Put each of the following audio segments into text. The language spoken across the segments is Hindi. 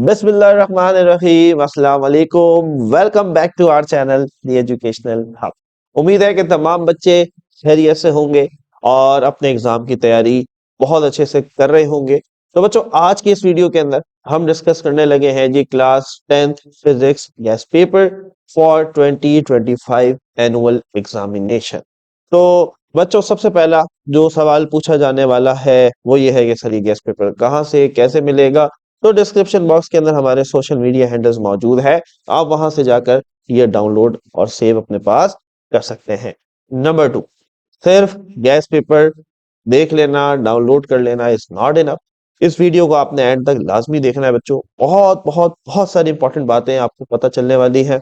बिस्मिल्लाहिर्रहमानिर्रहीम, अस्सलाम वालेकुम। Welcome back to our channel the educational hub. उम्मीद है कि तमाम बच्चे खैरियत से होंगे और अपने एग्जाम की तैयारी बहुत अच्छे से कर रहे होंगे। तो बच्चों, आज की इस वीडियो के अंदर हम डिस्कस करने लगे हैं जी class 10th physics guess paper for 2025 annual examination. तो बच्चों, सबसे पहला जो सवाल पूछा जाने वाला है वो ये है कि सर ये गेस्ट पेपर कहाँ से कैसे मिलेगा। तो डिस्क्रिप्शन बॉक्स के अंदर हमारे सोशल मीडिया हैंडल्स मौजूद है, आप वहां से जाकर ये डाउनलोड और सेव अपने पास कर सकते हैं। नंबर 2, सिर्फ गैस पेपर देख लेना, डाउनलोड कर लेना इज नॉट इनफ। इस वीडियो को आपने एंड तक लाजमी देखना है बच्चों। बहुत बहुत बहुत सारी इंपॉर्टेंट बातें आपको पता चलने वाली है,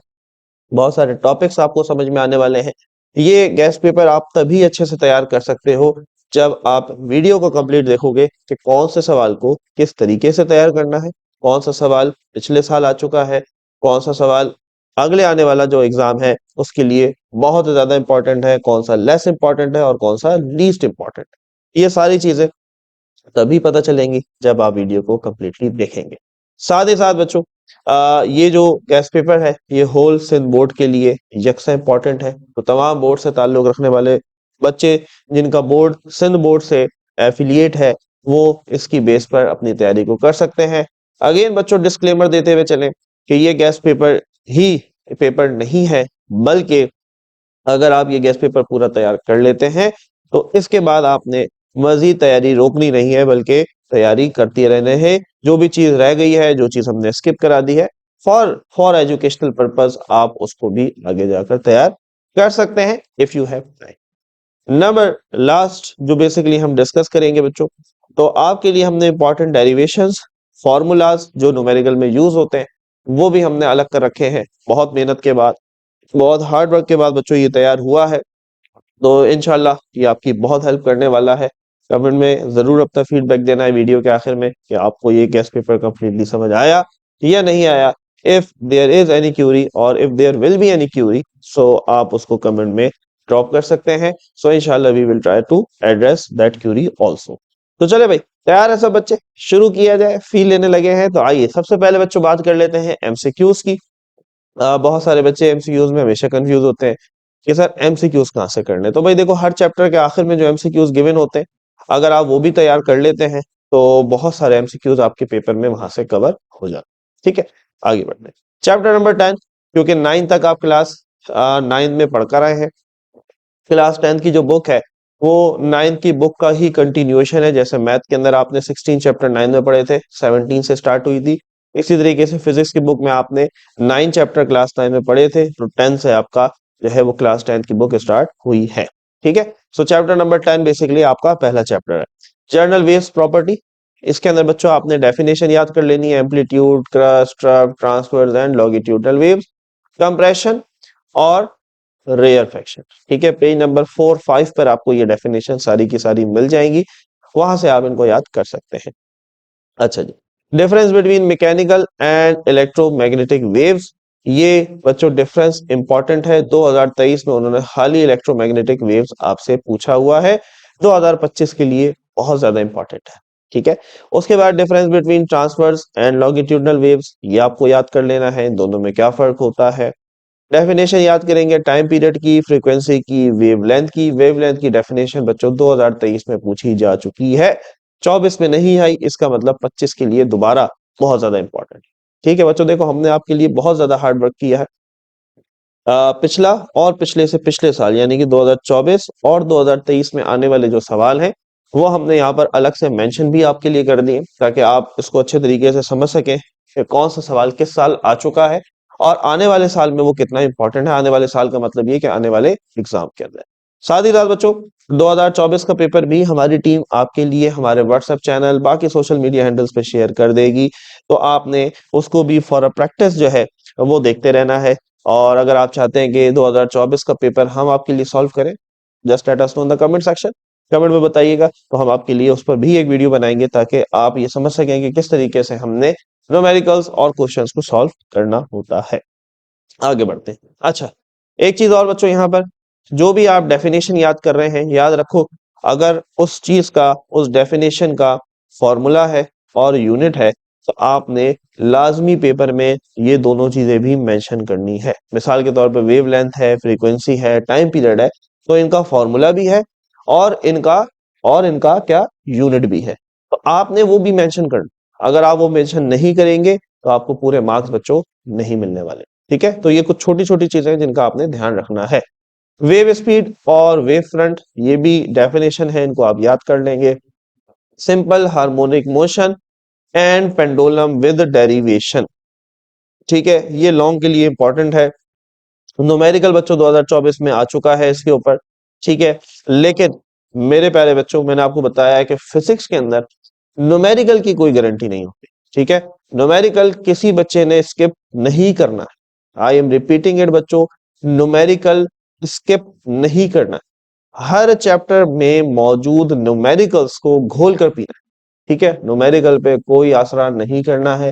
बहुत सारे टॉपिक्स आपको समझ में आने वाले हैं। ये गेस्ट पेपर आप तभी अच्छे से तैयार कर सकते हो जब आप वीडियो को कंप्लीट देखोगे कि कौन से सवाल को किस तरीके से तैयार करना है, कौन सा सवाल पिछले साल आ चुका है, कौन सा सवाल अगले आने वाला जो एग्जाम है उसके लिए बहुत ज्यादा इंपॉर्टेंट है, कौन सा लेस इंपॉर्टेंट है और कौन सा लीस्ट इंपॉर्टेंट है। ये सारी चीजें तभी पता चलेंगी जब आप वीडियो को कंप्लीटली देखेंगे। साथ ही साथ बच्चों, ये जो गेस्ट पेपर है ये होल सिंध बोर्ड के लिए यकसा इंपॉर्टेंट है। तो तमाम बोर्ड से ताल्लुक रखने वाले बच्चे जिनका बोर्ड सिंध बोर्ड से एफिलिएट है वो इसकी बेस पर अपनी तैयारी को कर सकते हैं। अगेन बच्चों, डिस्क्लेमर देते हुए चलें कि ये गेस्ट पेपर ही पेपर नहीं है, बल्कि अगर आप ये गेस्ट पेपर पूरा तैयार कर लेते हैं तो इसके बाद आपने मजीद तैयारी रोकनी नहीं है, बल्कि तैयारी करती रहने हैं। जो भी चीज रह गई है, जो चीज हमने स्किप करा दी है, फॉर फॉर एजुकेशनल पर्पस आप उसको भी आगे जाकर तैयार कर सकते हैं if you have time. Number last जो बेसिकली हम डिस्कस करेंगे बच्चों, तो आपके लिए हमने इंपॉर्टेंट डेरिवेशंस, फॉर्मूलाज जो न्यूमेरिकल में यूज होते हैं वो भी हमने अलग कर रखे हैं। बहुत मेहनत के बाद, बहुत हार्ड वर्क के बाद बच्चों ये तैयार हुआ है। तो इंशाल्लाह ये आपकी बहुत हेल्प करने वाला है। कमेंट में जरूर अपना फीडबैक देना है वीडियो के आखिर में कि आपको ये गेस्ट पेपर कंप्लीटली समझ आया या नहीं आया। If there is any query और if there will be any query, so आप उसको कमेंट में ड्रॉप कर सकते हैं। सो इंशाल्लाह we will try to address that query also. तो चले भाई, तैयार है सब बच्चे, शुरू किया जाए। फील लेने लगे हैं तो आइए सबसे पहले बच्चों बात कर लेते हैं एमसीक्यूज की। बहुत सारे बच्चे एमसीक्यूज में हमेशा कंफ्यूज होते हैं कि सर एमसीक्यूज कहाँ से करने। तो भाई देखो, हर चैप्टर के आखिर में जो एमसीक्यूज गिवन होते हैं, अगर आप वो भी तैयार कर लेते हैं तो बहुत सारे एमसीक्यूज आपके पेपर में वहां से कवर हो जाते हैं। ठीक है, आगे बढ़ते हैं। चैप्टर नंबर 10, क्योंकि 9 तक आप क्लास 9 में पढ़ कर आए हैं। क्लास 10 की जो बुक है वो 9 की बुक का ही कंटिन्यूएशन है। जैसे मैथ के अंदर आपने 16 चैप्टर 9 में पढ़े थे, 17 से स्टार्ट हुई थी, इसी तरीके से फिजिक्स की बुक में आपने 9 चैप्टर क्लास 9 में पढ़े थे, तो 10 से आपका जो है वो क्लास 10 की बुक स्टार्ट हुई है। ठीक है, सो चैप्टर नंबर 10 बेसिकली आपका पहला चैप्टर है, जर्नल वेव्स प्रॉपर्टी। इसके अंदर बच्चों आपने डेफिनेशन याद कर लेनी है, amplitude, crust, trough, transverse and longitudinal waves, compression और रेयर फ्रैक्शन। ठीक है, पेज नंबर 4-5 पर आपको ये डेफिनेशन सारी की सारी मिल जाएंगी, वहां से आप इनको याद कर सकते हैं। अच्छा जी, difference between mechanical and electromagnetic waves. ये बच्चों डिफरेंस इंपॉर्टेंट है। 2023 में उन्होंने खाली इलेक्ट्रोमैग्नेटिक वेव्स आपसे पूछा हुआ है, 2025 के लिए बहुत ज्यादा इंपॉर्टेंट है। ठीक है, उसके बाद difference between transverse and longitudinal waves, ये आपको याद कर लेना है, दोनों में क्या फर्क होता है। डेफिनेशन याद करेंगे टाइम पीरियड की, फ्रीक्वेंसी की, वेवलेंथ की। वेवलेंथ की डेफिनेशन बच्चों 2023 में पूछी जा चुकी है, 24 में नहीं आई, इसका मतलब 25 के लिए दोबारा बहुत ज्यादा इंपॉर्टेंट। ठीक है बच्चों, देखो हमने आपके लिए बहुत ज्यादा हार्ड वर्क किया है। पिछला और पिछले से पिछले साल यानी कि 2024 और 2023 में आने वाले जो सवाल हैं वो हमने यहाँ पर अलग से मेंशन भी आपके लिए कर दिए, ताकि आप इसको अच्छे तरीके से समझ सकें कि कौन सा सवाल किस साल आ चुका है और आने वाले साल में वो कितना इंपॉर्टेंट है। आने वाले साल का मतलब ये कि आने वाले एग्जाम के अंदर। साथ ही साथ बच्चों, 2024 का पेपर भी हमारी टीम आपके लिए हमारे व्हाट्सएप चैनल, बाकी सोशल मीडिया हैंडल्स पे शेयर कर देगी, तो आपने उसको भी फॉर अ प्रैक्टिस जो है वो देखते रहना है। और अगर आप चाहते हैं कि 2024 का पेपर हम आपके लिए सॉल्व करें, just let us know in the comment section, comment में बताइएगा, तो हम आपके लिए उस पर भी एक वीडियो बनाएंगे ताकि आप ये समझ सकें कि किस तरीके से हमने न्यूमेरिकल्स और क्वेश्चंस को सॉल्व करना होता है। आगे बढ़ते हैं। अच्छा, एक चीज और बच्चों, यहाँ पर जो भी आप डेफिनेशन याद कर रहे हैं, याद रखो अगर उस चीज का, उस डेफिनेशन का फॉर्मूला है और यूनिट है तो आपने लाजमी पेपर में ये दोनों चीजें भी मेंशन करनी है। मिसाल के तौर पे वेवलेंथ है, फ्रीक्वेंसी है, टाइम पीरियड है, तो इनका फॉर्मूला भी है और इनका क्या यूनिट भी है, तो आपने वो भी मेंशन करना। अगर आप वो मेंशन नहीं करेंगे तो आपको पूरे मार्क्स बच्चों नहीं मिलने वाले। ठीक है, तो ये कुछ छोटी छोटी चीजें हैं जिनका आपने ध्यान रखना है। वेव स्पीड और वेव फ्रंट, ये भी डेफिनेशन है, इनको आप याद कर लेंगे। Simple harmonic motion and pendulum with derivation, ठीक है, ये लॉन्ग के लिए इंपॉर्टेंट है। न्यूमेरिकल बच्चों 2024 में आ चुका है इसके ऊपर, ठीक है। लेकिन मेरे प्यारे बच्चों, मैंने आपको बताया है कि फिजिक्स के अंदर न्यूमेरिकल की कोई गारंटी नहीं होती, ठीक है। न्यूमेरिकल किसी बच्चे ने स्किप नहीं करना है। आई एम रिपीटिंग इट बच्चों, न्यूमेरिकल स्किप नहीं करना। हर चैप्टर में मौजूद न्यूमेरिकल्स को घोल कर पीना, ठीक है। न्यूमेरिकल पे कोई आसरा नहीं करना है,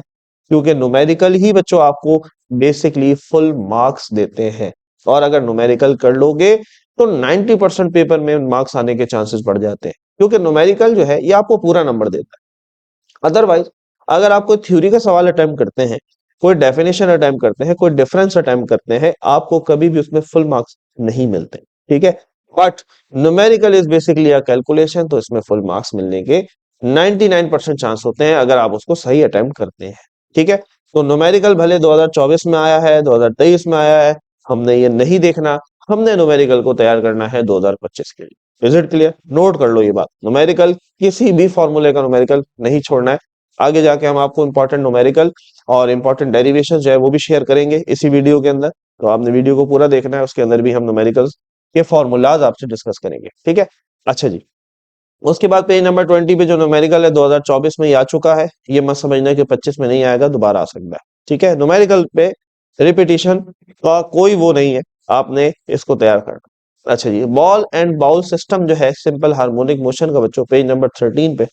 क्योंकि न्यूमेरिकल ही बच्चों आपको बेसिकली फुल मार्क्स देते हैं। और अगर न्यूमेरिकल कर लोगे तो 90% पेपर में मार्क्स आने के चांसेस बढ़ जाते हैं, क्योंकि न्यूमेरिकल जो है ये आपको पूरा नंबर देता है। अदरवाइज अगर आप कोई थ्योरी का सवाल अटेम्प्ट करते हैं, कोई डेफिनेशन अटेम्प्ट करते हैं, कोई डिफरेंस अटेम्प्ट करते हैं, आपको कभी भी उसमें फुल मार्क्स नहीं मिलते, ठीक है। But numerical is basically a calculation, तो इसमें फुल मार्क्स मिलने के 99% चांस होते हैं अगर आप उसको सही अटेम्प्ट करते हैं, ठीक है। तो न्यूमेरिकल भले 2024 में आया है, 2023 में आया है, हमने ये नहीं देखना। हमने न्यूमेरिकल को तैयार करना है 2025 के लिए। Is it clear? नोट कर लो ये बात, न्यूमेरिकल किसी भी फॉर्मूले का न्यूमेरिकल नहीं छोड़ना है। आगे जाके हम आपको इंपॉर्टेंट न्यूमेरिकल और इंपॉर्टेंट डेरिवेशन जो है वो भी शेयर करेंगे इसी वीडियो के अंदर, तो आपने वीडियो को पूरा देखना है, उसके अंदर भी हम न्यूमेरिकल्स के फॉर्मूलाज आपसे डिस्कस करेंगे, ठीक है। अच्छा जी, उसके बाद पेज नंबर 20 पे जो न्यूमेरिकल है 2024 में ही आ चुका है, ये मत समझना कि 25 में नहीं आएगा, दोबारा आ सकता है, ठीक है। न्यूमेरिकल पे रिपीटिशन का कोई वो नहीं है, आपने इसको तैयार करना। अच्छा जी, बॉल एंड बाउल सिस्टम जो है सिंपल हार्मोनिक मोशन का बच्चों पेज नंबर 13 पे,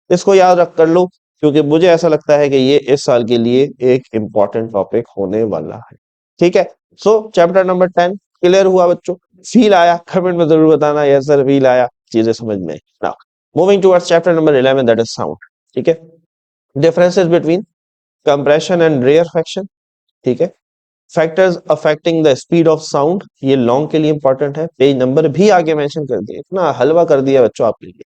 इसको याद रख कर लो, क्योंकि मुझे ऐसा लगता है कि ये इस साल के लिए एक इंपॉर्टेंट टॉपिक होने वाला है, ठीक है। सो चैप्टर नंबर 10 क्लियर हुआ बच्चों? फील आया? कमेंट में जरूर बताना, यस सर फील आया, चीजें समझ में। Now moving towards chapter number 11, that is sound, ठीक है। Differences between compression and rarefaction, ठीक है। Factors affecting the speed of sound, ये लॉन्ग के लिए इंपॉर्टेंट है, पेज नंबर भी आगे मेंशन कर दिया, इतना हलवा कर दिया बच्चों आपके लिए,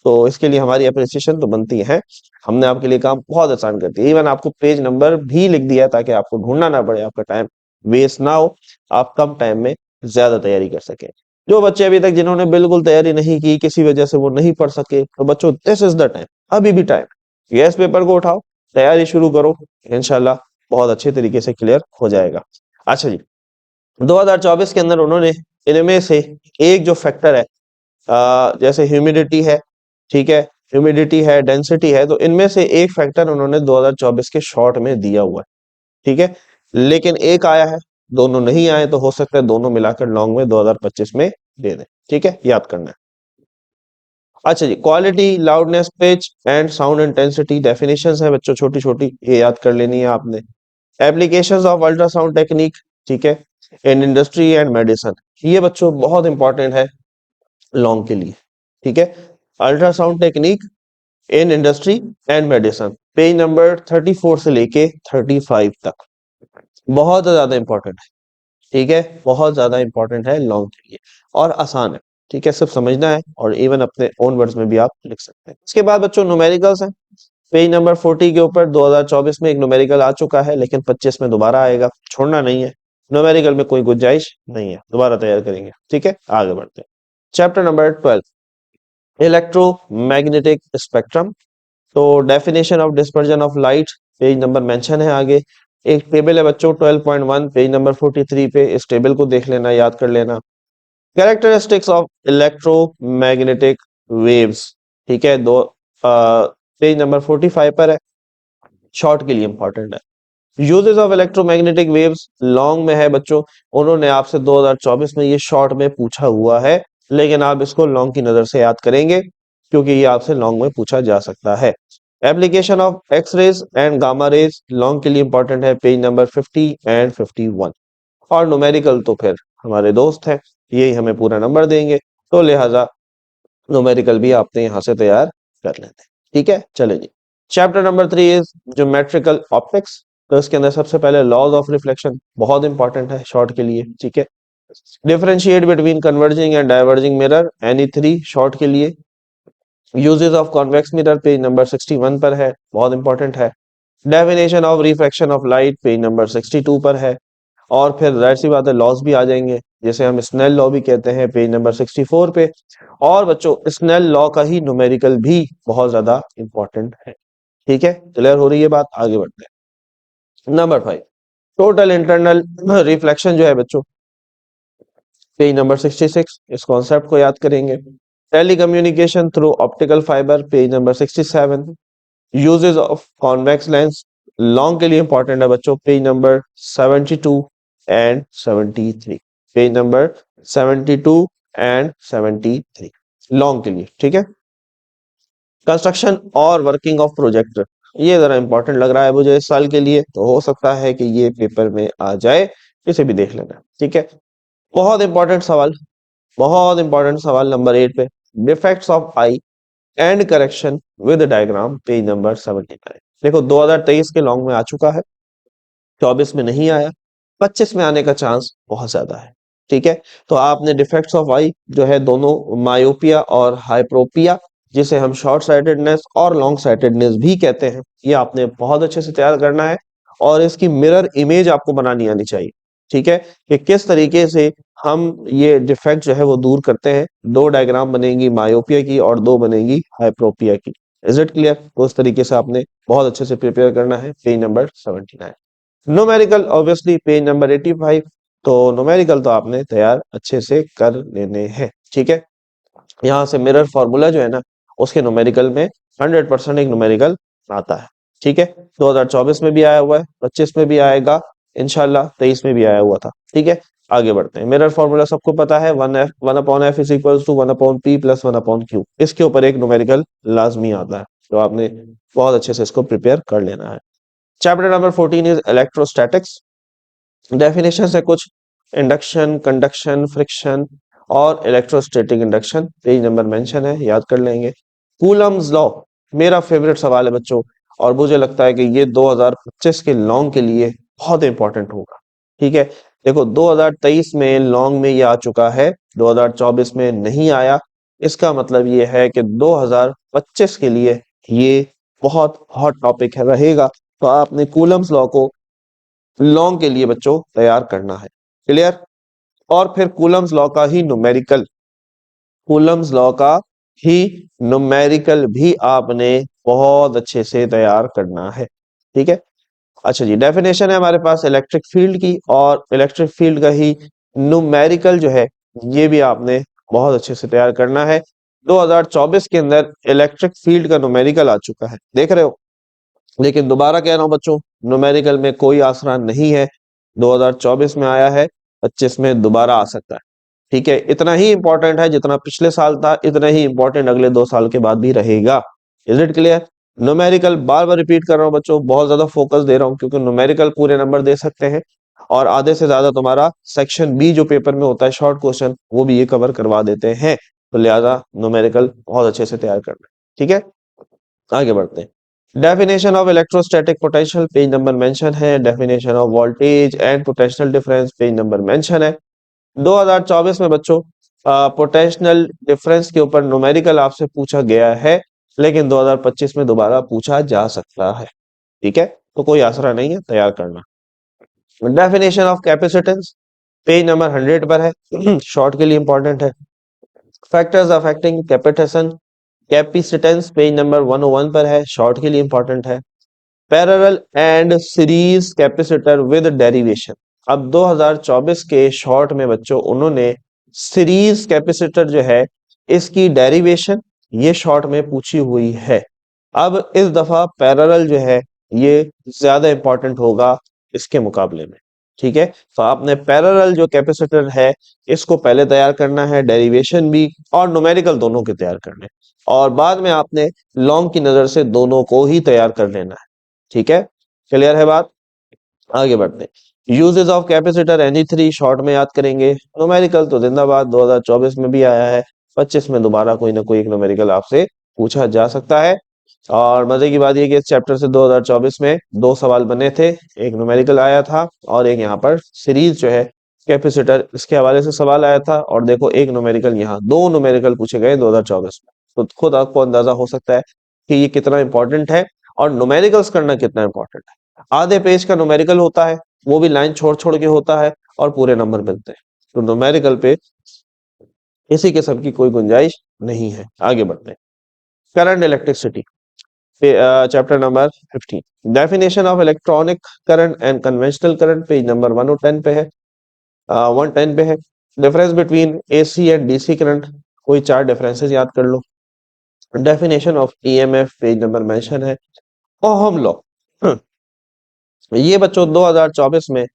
तो इसके लिए हमारी अप्रिसिएशन तो बनती है। हमने आपके लिए काम बहुत आसान कर दिया, इवन आपको पेज नंबर भी लिख दिया ताकि आपको ढूंढना ना पड़े, आपका टाइम वेस्ट ना हो, आप कम टाइम में ज्यादा तैयारी कर सके। जो बच्चे अभी तक जिन्होंने बिल्कुल तैयारी नहीं की, किसी वजह से वो नहीं पढ़ सके, तो बच्चों दिस इज द टाइम, अभी भी टाइम, यस पेपर को उठाओ, तैयारी शुरू करो, इंशाल्लाह बहुत अच्छे तरीके से क्लियर हो जाएगा। अच्छा जी, 2024 के अंदर उन्होंने इनमें से एक जो फैक्टर है, जैसे ह्यूमिडिटी है, ठीक है, ह्यूमिडिटी है, डेंसिटी है, तो इनमें से एक फैक्टर उन्होंने 2024 के शॉर्ट में दिया हुआ है, ठीक है। लेकिन एक आया है, दोनों नहीं आए, तो हो सकता है दोनों मिलाकर लॉन्ग में 2025 में दे दें, ठीक है, याद करना है। अच्छा जी, quality, loudness, pitch and sound intensity definitions है बच्चों, छोटी छोटी, ये याद कर लेनी है आपने। एप्लीकेशंस ऑफ अल्ट्रासाउंड टेक्निक, ठीक है, इन इंडस्ट्री एंड मेडिसिन, ये बच्चों बहुत इंपॉर्टेंट है लॉन्ग के लिए, ठीक है। Ultrasound technique in industry and medicine, page number 34 से लेके 35 तक, बहुत ज्यादा इंपॉर्टेंट है, ठीक है, बहुत ज्यादा इंपॉर्टेंट है लॉन्ग के लिए, और आसान है, ठीक है, सिर्फ समझना है, और इवन अपने ओन वर्ड्स में भी आप लिख सकते हैं। इसके बाद बच्चों न्यूमेरिकल्स हैं, पेज नंबर 40 के ऊपर 2024 में एक न्यूमेरिकल आ चुका है, लेकिन 25 में दोबारा आएगा, छोड़ना नहीं है, न्यूमेरिकल में कोई गुंजाइश नहीं है, दोबारा तैयार करेंगे, ठीक है। आगे बढ़ते हैं, चैप्टर नंबर 12, इलेक्ट्रोमैग्नेटिक स्पेक्ट्रम। तो definition of dispersion of light, page number mention है आगे, एक टेबल है बच्चों 12.1 पेज नंबर 43 पे, इस टेबल को देख लेना, याद कर लेना। कैरेक्टरिस्टिक्स ऑफ इलेक्ट्रोमैग्नेटिक वेव्स, ठीक है, दो पेज नंबर 45 पर है, शॉर्ट के लिए इंपॉर्टेंट है। Uses of electromagnetic waves long में है बच्चों, उन्होंने आपसे 2024 में ये शॉर्ट में पूछा हुआ है, लेकिन आप इसको लॉन्ग की नजर से याद करेंगे, क्योंकि ये आपसे लॉन्ग में पूछा जा सकता है। Application of X rays and gamma rays long के लिए इंपॉर्टेंट है, पेज नंबर 50 एंड 51। और न्यूमेरिकल तो फिर हमारे दोस्त हैं, यही हमें पूरा नंबर देंगे, तो लिहाजा न्यूमेरिकल भी आपने यहाँ से तैयार कर लेते हैं, ठीक है। चले जी, chapter number 3 is geometrical optics. तो इसके अंदर सबसे पहले लॉज ऑफ रिफ्लेक्शन बहुत इंपॉर्टेंट है शॉर्ट के लिए, ठीक है। Differentiate between converging and diverging mirror, Ni3 short के लिए। Uses of convex mirror page number 61 पर है, बहुत इंपॉर्टेंट है। Definition of refraction of light page number 62 पर है। और फिर जाहिर सी बात है लॉज भी आ जाएंगे, जैसे हम स्नेल लॉ भी कहते हैं, पेज नंबर 64 पे। और बच्चों स्नेल लॉ का ही न्यूमेरिकल भी बहुत ज्यादा इंपॉर्टेंट है, ठीक है। क्लियर हो रही है बात, आगे बढ़ते हैं। नंबर 5 टोटल इंटरनल रिफ्लेक्शन जो है बच्चों, पेज नंबर 66, इस कॉन्सेप्ट को याद करेंगे। Telecommunication through optical fibre page number 67। Uses of convex lens long के लिए इंपॉर्टेंट है बच्चों, page number 72 and 73। Page number 72 and 73 long के लिए, ठीक है। कंस्ट्रक्शन और वर्किंग ऑफ प्रोजेक्टर, ये जरा इंपॉर्टेंट लग रहा है मुझे इस साल के लिए, तो हो सकता है कि ये पेपर में आ जाए, इसे भी देख लेना, ठीक है। बहुत इंपॉर्टेंट सवाल, बहुत इंपॉर्टेंट सवाल नंबर 8 पे, defects of I and correction with diagram page number 79। देखो 2023 के लॉन्ग में आ चुका है, 24 में नहीं आया, 25 में आने का चांस बहुत ज्यादा है, ठीक है। तो आपने डिफेक्ट्स ऑफ आई जो है दोनों, मायोपिया और हाइप्रोपिया, जिसे हम शॉर्ट साइटेडनेस और लॉन्ग साइटेडनेस भी कहते हैं, ये आपने बहुत अच्छे से तैयार करना है। और इसकी मिरर इमेज आपको बनानी आनी चाहिए, ठीक है, कि किस तरीके से हम ये डिफेक्ट जो है वो दूर करते हैं। दो डायग्राम बनेगी मायोपिया की और दो बनेगी हाइप्रोपिया की। Is it clear? तो उस तरीके से आपने बहुत अच्छे से प्रिपेयर करना है, page number 79। Numerical obviously page number 85। तो न्यूमेरिकल तो आपने तैयार अच्छे से कर लेने हैं, ठीक है। यहाँ से मिरर फॉर्मूला जो है ना, उसके न्यूमेरिकल में 100% एक न्यूमेरिकल आता है, ठीक है। 2024 में भी आया हुआ है, 25 में भी आएगा इंशाल्लाह, 23 में भी आया हुआ था, ठीक है। आगे बढ़ते हैं। मिरर फॉर्मूला सबको पता है, 1/f is equal to 1/p plus 1/q। इसके ऊपर एक न्यूमेरिकल लाजमी आता है, तो आपने बहुत अच्छे से इसको प्रिपेयर कर लेना है। Chapter number 14 is electrostatics. Definition है कुछ, इंडक्शन, कंडक्शन, फ्रिक्शन और electrostatic induction, page number mention है, याद कर लेंगे। कूलम्स लॉ मेरा फेवरेट सवाल है बच्चों, और मुझे लगता है कि ये 2025 के लॉन्ग के लिए बहुत इंपॉर्टेंट होगा, ठीक है। देखो 2023 में लॉन्ग में ये आ चुका है, 2024 में नहीं आया, इसका मतलब ये है कि 2025 के लिए ये बहुत हॉट टॉपिक है रहेगा। तो आपने कूलम्स लॉ को लॉन्ग के लिए बच्चों तैयार करना है, क्लियर। और फिर कूलम्स लॉ का ही न्यूमेरिकल, कूलम्स लॉ का ही न्यूमेरिकल भी आपने बहुत अच्छे से तैयार करना है, ठीक है। अच्छा जी, डेफिनेशन है हमारे पास इलेक्ट्रिक फील्ड की, और इलेक्ट्रिक फील्ड का ही न्यूमेरिकल जो है ये भी आपने बहुत अच्छे से तैयार करना है। 2024 के अंदर इलेक्ट्रिक फील्ड का न्यूमेरिकल आ चुका है, देख रहे हो। लेकिन दोबारा कह रहा हूं बच्चों, न्यूमेरिकल में कोई आसरा नहीं है, 2024 में आया है, 25 में दोबारा आ सकता है, ठीक है। इतना ही इंपॉर्टेंट है जितना पिछले साल था, इतना ही इंपॉर्टेंट अगले 2 साल के बाद भी रहेगा। Is it clear? Numerical bar bar repeat कर रहा हूं बच्चों, बहुत ज्यादा फोकस दे रहा हूं, क्योंकि न्यूमेरिकल पूरे नंबर दे सकते हैं, और आधे से ज्यादा तुम्हारा सेक्शन बी जो पेपर में होता है शॉर्ट क्वेश्चन, वो भी ये कवर करवा देते हैं। तो लिहाजा न्यूमेरिकल बहुत अच्छे से तैयार करना है, ठीक है। आगे बढ़ते हैं। Definition of electrostatic potential page number mention है। Definition of voltage and potential difference page number mention है। 2024 में बच्चों पोटेंशियल डिफरेंस के ऊपर न्यूमेरिकल आपसे पूछा गया है, लेकिन 2025 में दोबारा पूछा जा सकता है, ठीक है। तो कोई आसरा नहीं है, तैयार करना। Definition of capacitance page number 100 पर है, शॉर्ट के लिए इंपॉर्टेंट है। Factors affecting capacitance, capacitance page number 101 पर है, शॉर्ट के लिए इंपॉर्टेंट है। Parallel and series capacitor with derivation, अब 2024 के शॉर्ट में बच्चों उन्होंने सीरीज कैपेसिटर जो है इसकी डेरिवेशन ये शॉर्ट में पूछी हुई है। अब इस दफा पैरेलल जो है ये ज्यादा इंपॉर्टेंट होगा इसके मुकाबले में, ठीक है। तो आपने पैरेलल जो कैपेसिटर है इसको पहले तैयार करना है, डेरिवेशन भी और न्यूमेरिकल दोनों के तैयार करने, और बाद में आपने लॉन्ग की नजर से दोनों को ही तैयार कर लेना है, ठीक है। क्लियर है बात, आगे बढ़ते हैं। Uses of capacitor Ni3 short में याद करेंगे। न्यूमेरिकल तो जिंदाबाद 2024 में भी आया है, 25 में दोबारा कोई ना कोई एक न्यूमेरिकल आपसे पूछा जा सकता है। और मजे की बात ये कि इस चैप्टर से 2024 में दो सवाल बने थे, एक न्यूमेरिकल आया था और एक यहाँ पर सीरीज जो है कैपेसिटर इसके हवाले से सवाल आया था। और देखो एक न्यूमेरिकल, यहाँ दो न्यूमेरिकल पूछे गए 2024 में, तो खुद आपको अंदाजा हो सकता है कि ये कितना इंपॉर्टेंट है और न्यूमेरिकल्स करना कितना इंपॉर्टेंट है। आधे पेज का न्यूमेरिकल होता है, वो भी लाइन छोड़ छोड़ के होता है और पूरे नंबर मिलते हैं। तो न्यूमेरिकल पे किसी किस्म की कोई गुंजाइश नहीं है। आगे बढ़ते हैं। Current electricity, chapter number 15, definition of electronic current and conventional current, page number 110 पे है, 110 पे है। Difference between AC and DC current, कोई चार डिफरेंसेस याद कर लो। Definition of EMF, page number mention है। ओहम लॉ, ये बच्चों 2024 में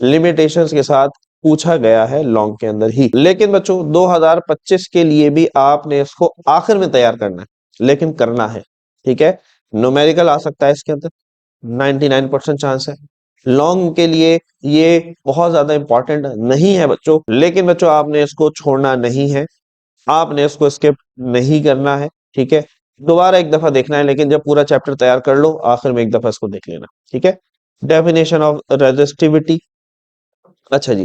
लिमिटेशंस के साथ पूछा गया है लॉन्ग के अंदर ही, लेकिन बच्चों 2025 के लिए भी आपने इसको आखिर में तैयार करना है, लेकिन करना है, ठीक है। न्यूमेरिकल आ सकता है इसके अंदर, 99% चांस है। लॉन्ग के लिए ये बहुत ज्यादा इंपॉर्टेंट नहीं है बच्चों, लेकिन बच्चों आपने इसको छोड़ना नहीं है, आपने इसको स्किप नहीं करना है, ठीक है। दोबारा एक दफा देखना है, लेकिन जब पूरा चैप्टर तैयार कर लो आखिर में एक दफा इसको देख लेना, ठीक है। डेफिनेशन ऑफ रेजिस्टिविटी, अच्छा जी,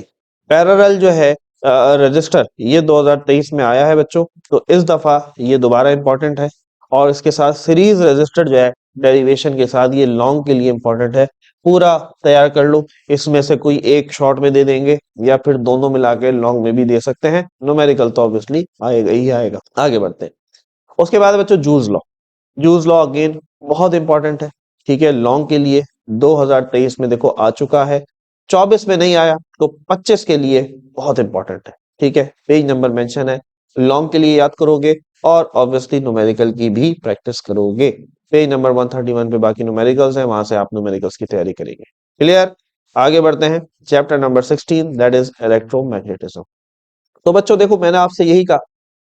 पैरेलल जो है रजिस्टर, ये 2023 में आया है बच्चों, तो इस दफा ये दोबारा इंपॉर्टेंट है। और इसके साथ सीरीज रजिस्टर जो है डेरिवेशन के साथ, ये लॉन्ग के लिए इंपॉर्टेंट है। पूरा तैयार कर लो, इसमें से कोई एक शॉर्ट में दे देंगे या फिर दोनों मिला के लॉन्ग में भी दे सकते हैं। न्यूमेरिकल तो ऑब्वियसली आएगा ही आएगा। आगे बढ़ते हैं। उसके बाद बच्चों जूज लॉ, जूज लॉ अगेन बहुत इंपॉर्टेंट है, ठीक है। लॉन्ग के लिए 2023 में देखो आ चुका है, 24 में नहीं आया तो 25 के लिए बहुत इंपॉर्टेंट है, ठीक है। पेज नंबर मेंशन है, लॉन्ग के लिए याद करोगे और ऑब्वियसली न्यूमेरिकल की भी प्रैक्टिस करोगे। पेज नंबर 131 पे बाकी न्यूमेरिकल्स हैं, वहां से आप न्यूमेरिकल्स की तैयारी करेंगे। क्लियर। आगे बढ़ते हैं। Chapter number 16, that is electromagnetism. तो बच्चों देखो मैंने आपसे यही कहा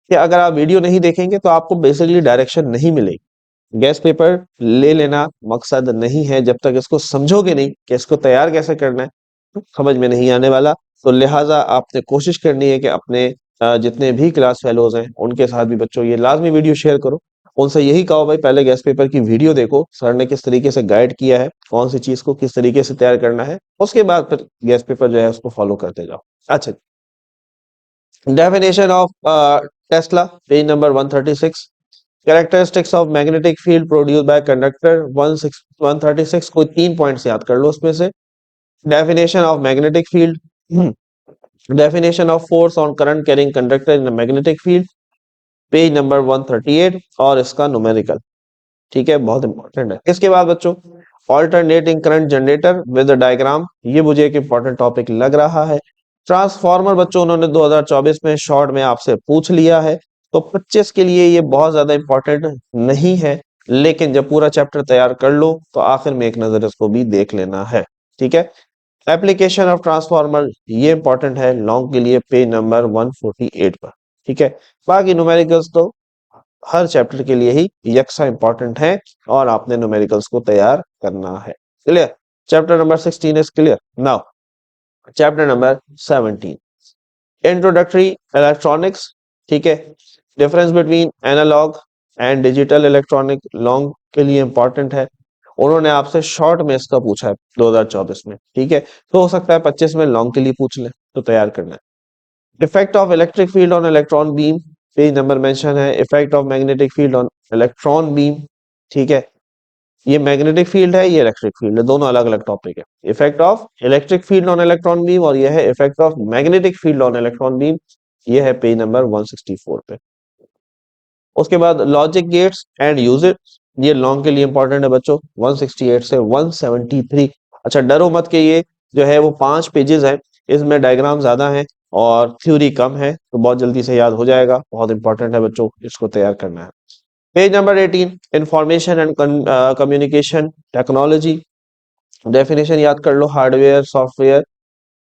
कि अगर आप वीडियो नहीं देखेंगे तो आपको बेसिकली डायरेक्शन नहीं मिलेगी। गैस पेपर ले लेना मकसद नहीं है, जब तक इसको समझोगे नहीं कि इसको तैयार कैसे करना है समझ में नहीं आने वाला। तो लिहाजा आपने कोशिश करनी है कि अपने जितने भी क्लास फेलोज हैं उनके साथ भी बच्चों ये लाजमी वीडियो शेयर करो। उनसे यही कहो भाई पहले गैस पेपर की वीडियो देखो, सर ने किस तरीके से गाइड किया है, कौन सी चीज को किस तरीके से तैयार करना है, उसके बाद फिर गैस पेपर जो है उसको फॉलो करते जाओ। अच्छा, definition of Tesla, page number 136, characteristics of magnetic field produce by conductor, 136, कोई 3 पॉइंट्स याद कर लो उसमें से। Definition of magnetic field, definition of force on current carrying conductor in magnetic field, page number 138, और इसका न्यूमेरिकल, ठीक है, बहुत इंपॉर्टेंट है। इसके बाद बच्चों alternating current generator with diagram, ये मुझे एक इंपॉर्टेंट टॉपिक लग रहा है। ट्रांसफार्मर बच्चों उन्होंने 2024 में शॉर्ट में आपसे पूछ लिया है, तो 25 के लिए ये बहुत ज्यादा इंपॉर्टेंट नहीं है, लेकिन जब पूरा चैप्टर तैयार कर लो तो आखिर में एक नजर इसको भी देख लेना है, ठीक है। एप्लीकेशन ऑफ ट्रांसफार्मर, ये इंपॉर्टेंट है लॉन्ग के लिए, पेज नंबर 148 पर, ठीक है। बाकी न्यूमेरिकल्स तो हर चैप्टर के लिए ही यकसा इंपॉर्टेंट है और आपने न्यूमेरिकल्स को तैयार करना है। Clear. Chapter number 16 is clear. Now chapter number 17, introductory electronics, ठीक है। Difference between analog and digital electronic, long के लिए इंपॉर्टेंट है। उन्होंने आपसे शॉर्ट में इसका पूछा है 2024 में, ठीक है। तो हो सकता है 25 में लॉन्ग के लिए पूछ ले, तो तैयार करना है। Effect of electric field on electron beam, page number mention है। Effect of magnetic field on electron beam, ठीक है। ये मैग्नेटिक फील्ड है, ये इलेक्ट्रिक फील्ड है, दोनों अलग अलग टॉपिक है। Effect of electric field on electron beam और ये है effect of magnetic field on electron beam, ये है पेज नंबर 164 पे। उसके बाद लॉजिक गेट्स एंड यूजेज, ये लॉन्ग के लिए इंपॉर्टेंट है बच्चों, 168 से 173। अच्छा डरो मत के ये जो है वो 5 पेजेस है, इसमें डायग्राम ज्यादा है और थ्योरी कम है, तो बहुत जल्दी से याद हो जाएगा। बहुत इंपॉर्टेंट है बच्चों, इसको तैयार करना है। Page number 18, information and communication technology, definition याद कर लो, हार्डवेयर सॉफ्टवेयर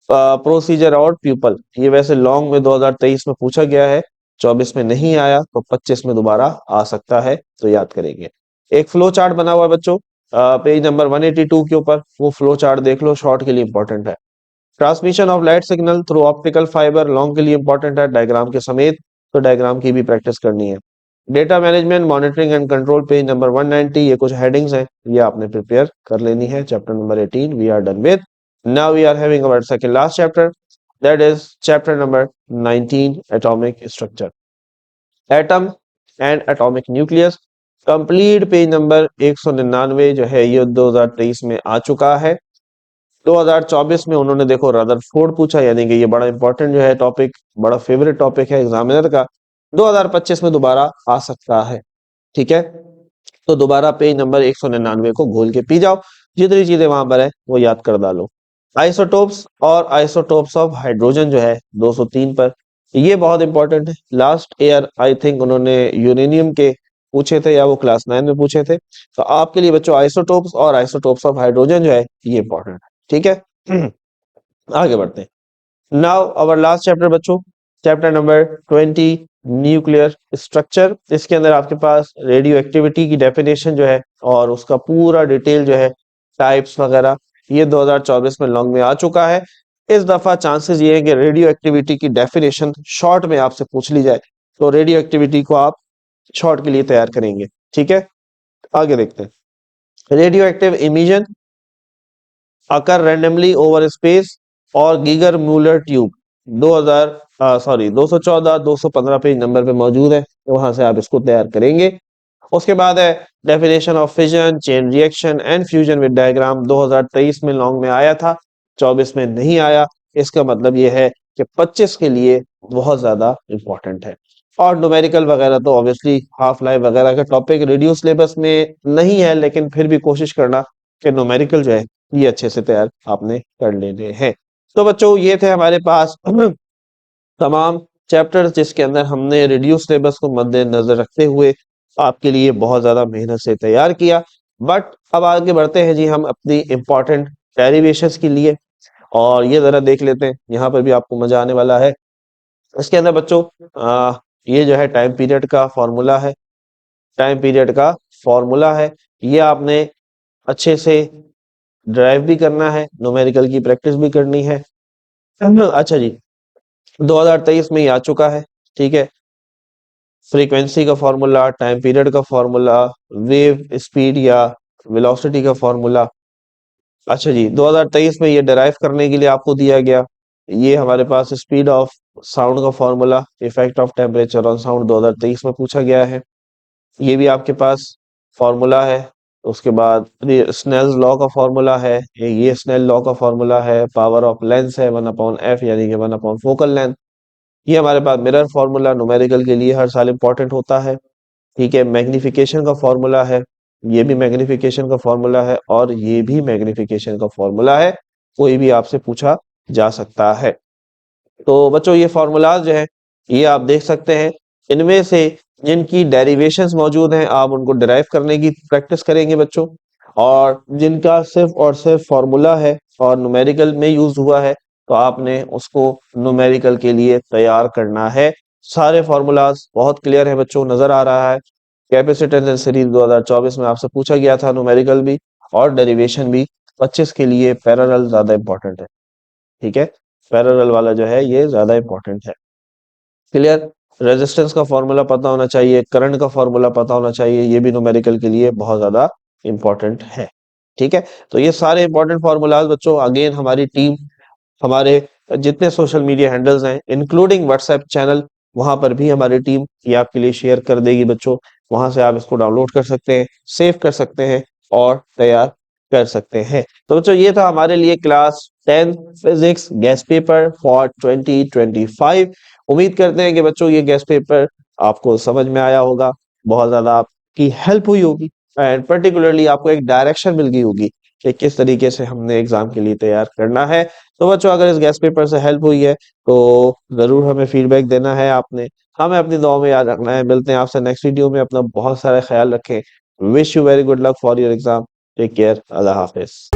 प्रोसीजर और प्यूपल। ये वैसे लॉन्ग में 2023 में पूछा गया है, 24 में नहीं आया तो 25 में दोबारा आ सकता है, तो याद करेंगे। एक फ्लो चार्ट बना हुआ है बच्चों पेज नंबर 182 के ऊपर, वो फ्लो चार्ट देख लो, शॉर्ट के लिए इंपॉर्टेंट है। Transmission of light signal through optical fibre, long के लिए इंपॉर्टेंट है डायग्राम के समेत, तो डायग्राम की भी प्रैक्टिस करनी है। Data management monitoring and control page number 190, ये कुछ हेडिंग्स हैं, ये आपने प्रिपेयर कर लेनी है। Chapter number 18 we are done with. Now we are having our second last chapter, that is chapter number 19 atomic structure, atom and atomic nucleus. Complete page number 199 जो है ये 2023 में आ चुका है। 2024 में उन्होंने देखो रदरफोर्ड पूछा, यानी कि ये बड़ा इंपॉर्टेंट जो है टॉपिक, बड़ा फेवरेट टॉपिक है एग्जामिनर का। 2025 में दोबारा आ सकता है, ठीक है। तो दोबारा पेज नंबर 199 को घोल के पी जाओ, जितनी चीजें वहां पर है वो याद कर डालो। आइसोटोप्स और आइसोटोप्स ऑफ हाइड्रोजन जो है 203 पर, ये बहुत इंपॉर्टेंट है। लास्ट ईयर आई थिंक उन्होंने यूरेनियम के पूछे थे, या वो क्लास 9 में पूछे थे। तो आपके लिए बच्चों आइसोटोप्स और आइसोटोप्स ऑफ हाइड्रोजन जो है ये इंपॉर्टेंट है, ठीक है। आगे बढ़ते हैं। नाउ अवर लास्ट चैप्टर बच्चों, चैप्टर नंबर 20 न्यूक्लियर स्ट्रक्चर। इसके अंदर आपके पास रेडियो एक्टिविटी की डेफिनेशन जो है और उसका पूरा डिटेल जो है, टाइप्स वगैरह, ये 2024 में लॉन्ग में आ चुका है। इस दफा चांसेस ये है कि रेडियो एक्टिविटी की डेफिनेशन शॉर्ट में आपसे पूछ ली जाए, तो रेडियो एक्टिविटी को आप शॉर्ट के लिए तैयार करेंगे, ठीक है। आगे देखते हैं। Radioactive emission occur randomly over space और Geiger Muller tube 214 215 page number पे मौजूद है, तो वहां से आप इसको तैयार करेंगे। उसके बाद है definition of fission chain reaction and fusion with diagram, 2023 में लॉन्ग में आया था, 24 में नहीं आया। इसका मतलब यह है कि 25 के लिए बहुत ज्यादा इंपॉर्टेंट है। और न्यूमेरिकल वगैरह तो ऑब्वियसली हाफ लाइफ वगैरह का टॉपिक रेडियो सिलेबस में नहीं है, लेकिन फिर भी कोशिश करना कि न्यूमेरिकल जो है ये अच्छे से तैयार आपने कर लेने हैं। तो बच्चों ये थे हमारे पास तमाम चैप्टर्स जिसके अंदर हमने रेडियो सिलेबस को मद्देनजर रखते हुए आपके लिए बहुत ज्यादा मेहनत से तैयार किया। बट अब आगे बढ़ते हैं जी हम अपनी इंपॉर्टेंट डेरिवेशंस के लिए, और ये जरा देख लेते हैं, यहाँ पर भी आपको मजा आने वाला है। इसके अंदर बच्चों ये जो है टाइम पीरियड का फॉर्मूला है, टाइम पीरियड का फॉर्मूला है, ये आपने अच्छे से ड्राइव भी करना है, न्यूमेरिकल की प्रैक्टिस भी करनी है। अच्छा जी, 2023 में ही आ चुका है, ठीक है। फ्रीक्वेंसी का फॉर्मूला, टाइम पीरियड का फॉर्मूला, वेव स्पीड या वेलोसिटी का फॉर्मूला। अच्छा जी, 2023 में ये डिराइव करने के लिए आपको दिया गया, ये हमारे पास स्पीड ऑफ साउंड का formula, effect of temperature on sound 2023 में पूछा गया है, ये भी आपके पास फॉर्मूला है। उसके बाद स्नेल्स लॉ का फॉर्मूला है, ये स्नेल लॉ का फॉर्मूला है। पावर ऑफ लेंस है 1/f, यानी कि 1/ फोकल लेंथ। ये हमारे पास मिरर फॉर्मूला न्यूमेरिकल के लिए हर साल इंपॉर्टेंट होता है, ठीक है। मैग्निफिकेशन का फॉर्मूला है, ये भी मैग्निफिकेशन का फॉर्मूला है, और ये भी मैग्निफिकेशन का फॉर्मूला है, कोई भी आपसे पूछा जा सकता है। तो बच्चों ये फॉर्मूलाज जो है ये आप देख सकते हैं, इनमें से जिनकी डेरिवेशंस मौजूद हैं आप उनको डिराइव करने की प्रैक्टिस करेंगे बच्चों, और जिनका सिर्फ और सिर्फ फॉर्मूला है और न्यूमेरिकल में यूज हुआ है तो आपने उसको न्यूमेरिकल के लिए तैयार करना है। सारे फॉर्मूलाज बहुत क्लियर है बच्चों, नजर आ रहा है। कैपेसिटेंस एंड सीरीज 2024 में आपसे पूछा गया था, न्यूमेरिकल भी और डेरिवेशन भी। 25 के लिए पैरेलल ज्यादा इंपॉर्टेंट है, ठीक है। पैरेलल वाला जो है ये ज्यादा इंपॉर्टेंट है। क्लियर। रेजिस्टेंस का फॉर्मूला पता होना चाहिए, करंट का फॉर्मूला पता होना चाहिए, ये भी न्यूमेरिकल के लिए बहुत ज्यादा इंपॉर्टेंट है, ठीक है। तो ये सारे इंपॉर्टेंट फॉर्मूलाज बच्चों, अगेन हमारी टीम, हमारे जितने सोशल मीडिया हैंडल्स हैं इंक्लूडिंग व्हाट्सएप चैनल, वहां पर भी हमारी टीम ये आपके लिए शेयर कर देगी बच्चों। वहां से आप इसको डाउनलोड कर सकते हैं, सेव कर सकते हैं और तैयार कर सकते हैं। तो बच्चों ये था हमारे लिए class 10 physics guess paper for 2025। उम्मीद करते हैं कि बच्चों ये गेस्ट पेपर आपको समझ में आया होगा, बहुत ज्यादा आपकी हेल्प हुई होगी, एंड पर्टिकुलरली आपको एक डायरेक्शन मिल गई होगी कि किस तरीके से हमने एग्जाम के लिए तैयार करना है। तो बच्चों अगर इस गेस्ट पेपर से हेल्प हुई है तो जरूर हमें फीडबैक देना है, आपने हमें अपनी दुआ में याद रखना है। मिलते हैं आपसे नेक्स्ट वीडियो में, अपना बहुत सारा ख्याल रखें। Wish you very good luck for your exam. Take care, अल्लाह हाफिज।